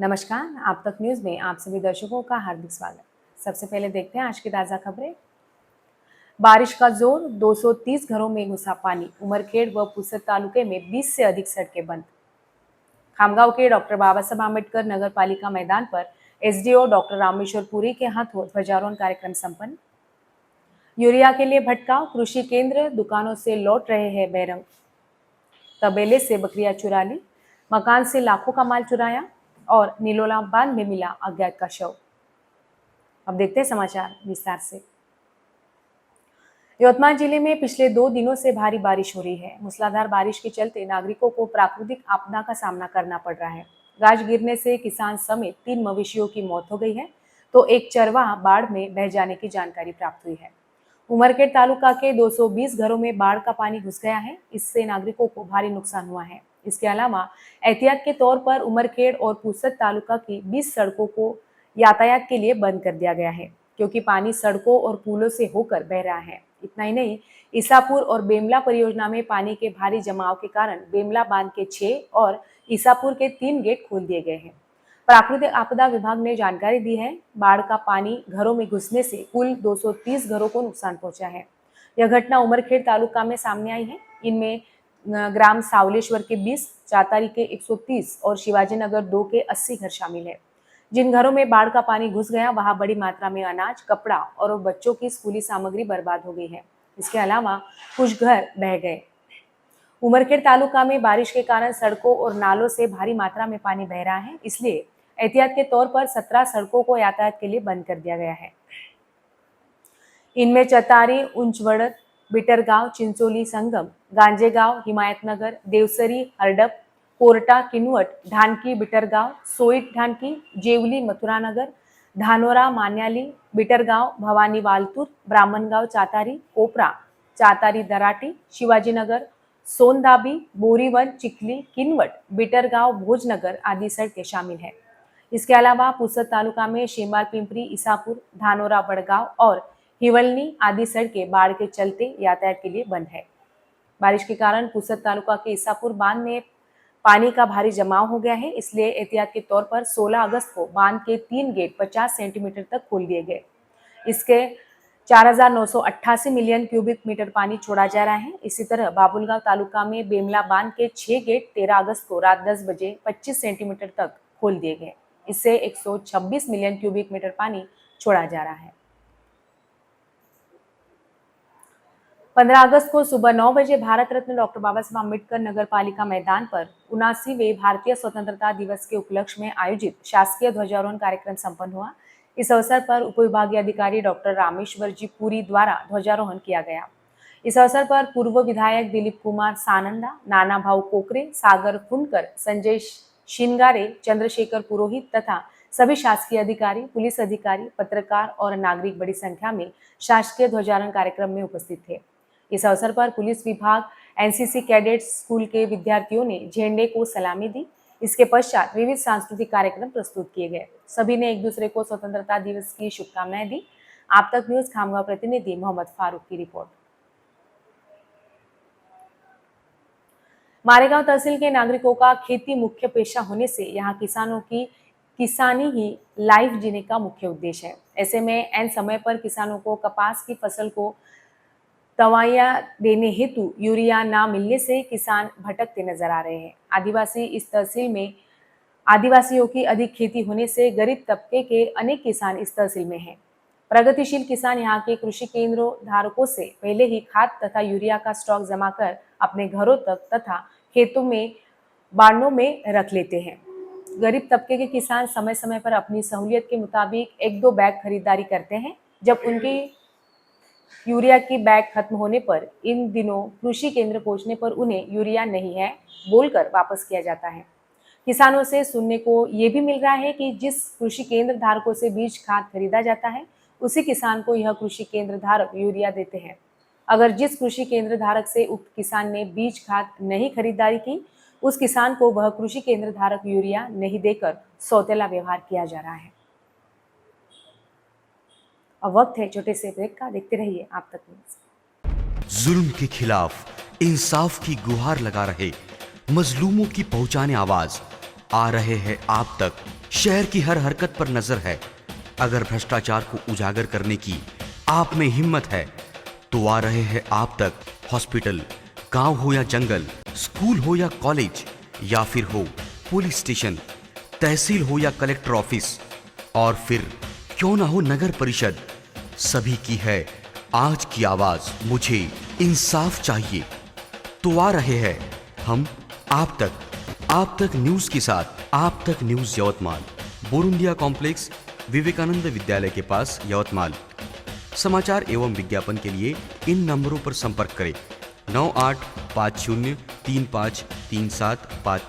नमस्कार, आप तक न्यूज़ में आप सभी दर्शकों का हार्दिक स्वागत। सबसे पहले देखते हैं आज की ताज़ा खबरें। बारिश का जोर, 230 घरों में घुसा पानी। उमरखेड़ व पुसद तालुके में 20 से अधिक सड़कें बंद। खामगांव के डॉक्टर बाबा साहब आम्बेडकर नगर पालिका मैदान पर एसडीओ डॉक्टर रामेश्वर पुरी के हाथों ध्वजारोहण कार्यक्रम संपन्न। यूरिया के लिए भटकाव, कृषि केंद्र दुकानों से लौट रहे हैं बेरंग। तबेले से बकरियां चुरा ली, मकान से लाखों का माल चुराया और नीलोला बांध में मिला अज्ञात का शव। अब देखते हैं समाचार विस्तार से। यवतमाल जिले में पिछले 2 दिनों से भारी बारिश हो रही है। मूसलाधार बारिश के चलते नागरिकों को प्राकृतिक आपदा का सामना करना पड़ रहा है। गाज गिरने से किसान समेत 3 मवेशियों की मौत हो गई है, तो एक चरवाहा बाढ़ में बह जाने की जानकारी प्राप्त हुई है। उमरखेड़ तालुका के 220 घरों में बाढ़ का पानी घुस गया है। इससे नागरिकों को भारी नुकसान हुआ है। इसके अलावा एहतियात के तौर पर उमरखेड़ और पुसद तालुका की 20 सड़कों को यातायात के लिए बंद कर दिया गया है, क्योंकि पानी सड़कों और पुलों से होकर बह रहा है। इतना ही नहीं, ईसापुर और बेमला परियोजना में पानी के भारी जमाव के कारण बेमला बांध के 6 और ईसापुर के 3 गेट खोल दिए गए हैं। प्राकृतिक आपदा विभाग ने जानकारी दी है, बाढ़ का पानी घरों में घुसने से कुल 230 घरों को नुकसान पहुंचा है। यह घटना उमरखेड़ तालुका में सामने आई है। इनमें ग्राम सावलेश्वर के 20, चातारी के 130 और शिवाजी नगर 2 के 80 घर शामिल है। जिन घरों में बाढ़ का पानी घुस गया, वहां बड़ी मात्रा में अनाज, कपड़ा और बच्चों की स्कूली सामग्री बर्बाद हो गई है। इसके अलावा कुछ घर बह गए। उमरखेड़ तालुका में बारिश के कारण सड़कों और नालों से भारी मात्रा में पानी बह रहा है, इसलिए एहतियात के तौर पर 17 सड़कों को यातायात के लिए बंद कर दिया गया है। इनमें चतारी, उंचवड़त, बिटरगांव, चिंचोली संगम, गांजेगांव, हिमायतनगर, देवसरी, हरडप, कोरटा, किनवट, ढानकी, बिटरगांव, सोईट ढानकी, जेवली, मथुरानगर, धानोरा, मान्याली, बिटरगांव, भवानी वालतूर, ब्राह्मणगांव, चातारी, कोपरा, चातारी दराटी, शिवाजीनगर, सोनदाबी, बोरीवन, चिखली, किनवट, बिटरगांव, भोजनगर आदि सड़कें शामिल हैं। इसके अलावा पुसद तालुका में शेमार पिंपरी, ईसापुर, धानोरा, बड़गांव और हिवलनी आदि सड़कें बाढ़ के चलते यातायात के लिए बंद है। बारिश के कारण पुसद तालुका के ईसापुर बांध में पानी का भारी जमाव हो गया है, इसलिए एहतियात के तौर पर 16 अगस्त को बांध के 3 गेट 50 सेंटीमीटर तक खोल दिए गए। इसके 4,988 मिलियन क्यूबिक मीटर पानी छोड़ा जा रहा है। इसी तरह बाबुलगांव तालुका में बेमला बांध के 6 गेट 13 अगस्त को रात 10 बजे 25 सेंटीमीटर तक खोल दिए गए। इससे 126 मिलियन क्यूबिक मीटर पानी छोड़ा जा रहा है। 15 अगस्त को सुबह 9 बजे भारत रत्न डॉक्टर बाबा साहब आम्बेडकर नगर पालिका मैदान पर 79वें भारतीय स्वतंत्रता दिवस के उपलक्ष्य में आयोजित शासकीय ध्वजारोहण कार्यक्रम संपन्न हुआ। इस अवसर पर उपविभागीय अधिकारी डॉक्टर रामेश्वर जी पुरी द्वारा ध्वजारोहण किया गया। इस अवसर पर पूर्व विधायक दिलीप कुमार सानंदा, नाना भाऊ कोकरे, सागर फुंडकर, संजय शिनगारे, चंद्रशेखर पुरोहित तथा सभी शासकीय अधिकारी, पुलिस अधिकारी, पत्रकार और नागरिक बड़ी संख्या में शासकीय ध्वजारोहण कार्यक्रम में उपस्थित थे। इस अवसर पर पुलिस विभाग, एनसीसी कैडेट्स स्कूल के विद्यार्थियों ने झंडे को सलामी दी। इसके पश्चात विविध सांस्कृतिक कार्यक्रम प्रस्तुत किए गए। सभी ने एक दूसरे को स्वतंत्रता दिवस की शुभकामनाएं दी। आप तक न्यूज खामगांव प्रतिनिधि मोहम्मद फारूक की रिपोर्ट। मारेगांव तहसील के नागरिकों का खेती मुख्य पेशा होने से यहाँ किसानों की किसानी ही लाइफ जीने का मुख्य उद्देश्य है। ऐसे में एन समय पर किसानों को कपास की फसल को दवाइयां देने हेतु यूरिया ना मिलने से किसान भटकते नजर आ रहे हैं। आदिवासी इस तहसील में आदिवासियों की अधिक खेती होने से गरीब तबके के अनेक किसान इस तहसील में हैं। प्रगतिशील किसान यहाँ के कृषि केंद्रों धारकों से पहले ही खाद तथा यूरिया का स्टॉक जमा कर अपने घरों तक तथा खेतों में बाड़ों में रख लेते हैं। गरीब तबके के किसान समय समय पर अपनी सहूलियत के मुताबिक 1-2 बैग खरीदारी करते हैं। जब उनकी यूरिया की बैग खत्म होने पर इन दिनों कृषि केंद्र पहुंचने पर उन्हें यूरिया नहीं है बोलकर वापस किया जाता है। किसानों से सुनने को ये भी मिल रहा है कि जिस कृषि केंद्र धारकों से बीज खाद खरीदा जाता है, उसी किसान को यह कृषि केंद्र धारक यूरिया देते हैं। अगर जिस कृषि केंद्र धारक से उक्त किसान ने बीज खाद नहीं खरीदारी की, उस किसान को वह कृषि केंद्र धारक यूरिया नहीं देकर सौतेला व्यवहार किया जा रहा है। अब वक्त है छोटे से ब्रेक का। देखते रहिए आप तक न्यूज़। जुल्म के खिलाफ इंसाफ की गुहार लगा रहे मजलूमों की पहुंचाने आवाज आ रहे हैं आप तक शहर की हर हरकत पर नजर है। अगर भ्रष्टाचार को उजागर करने की आप में हिम्मत है तो आ रहे हैं आप तक। हॉस्पिटल, गांव हो या जंगल, स्कूल हो या कॉलेज, या फिर हो पुलिस स्टेशन, तहसील हो या कलेक्टर ऑफिस, और फिर क्यों ना हो नगर परिषद, सभी की है आज की आवाज, मुझे इंसाफ चाहिए। तो आ रहे हैं हम आप तक न्यूज के साथ। आप तक न्यूज यवतमाल, बोरुंडिया कॉम्प्लेक्स, विवेकानंद विद्यालय के पास, यवतमाल। समाचार एवं विज्ञापन के लिए इन नंबरों पर संपर्क करें: 9850353756।